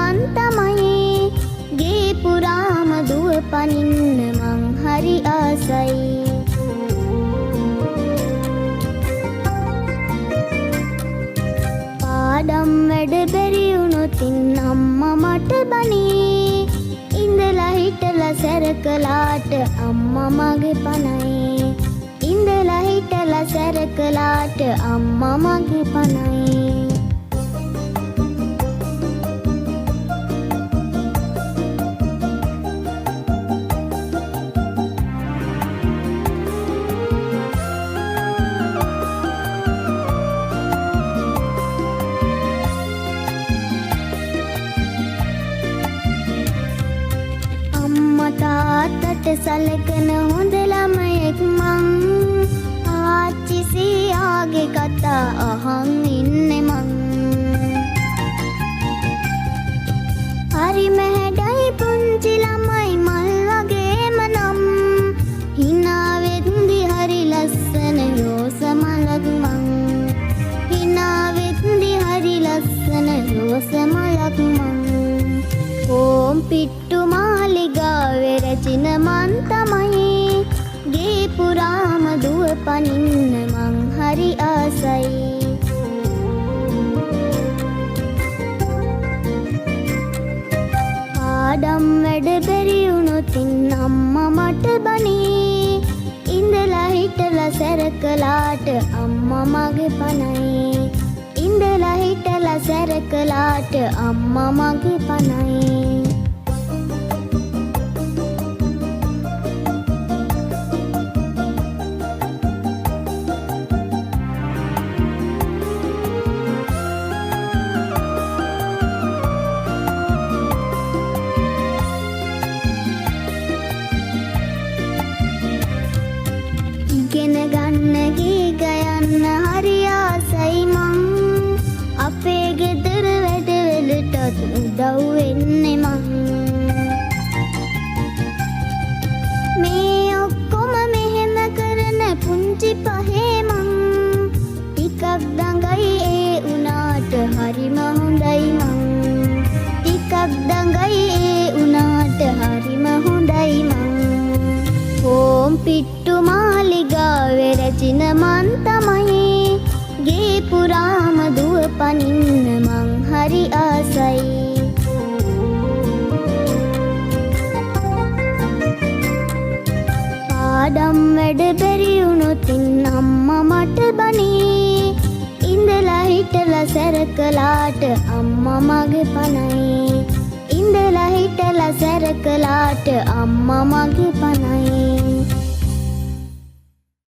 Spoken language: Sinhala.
මන් තමයි ගේ පුරාම දුව පනින්න මං හරි ආසයි පාඩම් වැඩ බැරි වුණොතින් අම්මා මට බනී ඉඳලා හිටලා සැරකලාට අම්මා මගේ පනයි ඉඳලා හිටලා සැරකලාට අම්මා මගේ පනයි තාත්තට සලකන හොඳ ළමයෙක් මං ආච්චි සීයාගේ කතා අහන් ඉන්නේ මං හරි මැහැඩයි පුංචි ළමයි මල් වගේම නම් හිනා වෙද්දි හරි ලස්සන රෝස මලක් මං හිනා වෙද්දි හරි ලස්සන රෝස මලක් මං ඕම් පිට්ටු මාලිගාවේ රැජින මන් තමයි ගේ පුරාම දුව පනින්න මං හරි ආසයි පාඩම් වැඩ බැරි වුණොතින් අම්මා මට බනී ඉඳලා හිටලා සැරකලාට අම්මා මගේ පනයි ඉඳලා හිටලා සැරකලාට අම්මා මගේ පනයි ඉගෙන ගන්න ගී ගයන්න හරි ආසයි මං අපේ ගෙදර වැඩවලටත් උදව් වෙන්නේ මං මේ ඔක්කොම මෙහෙම කරන පුංචි පහේ මං ටිකක් දඟයි ඒ උනාට හරිම හොඳයි මං ටිකක් දඟයි ඒ උනාට හරිම හොඳයි මං ඕම් පිට්ටු මාලිගාවේ රැජින මන් තමයි ගේ පුරාම දුව පනින්න මං හරි ආසයි පාඩම් වැඩ බැරි වුණොතින් අම්මා මට බනී ඉඳලා හිටලා සැරකලාට අම්මා මගේ පනයි ඉඳලා හිටලා සැරකලාට අම්මා මගේ පනයි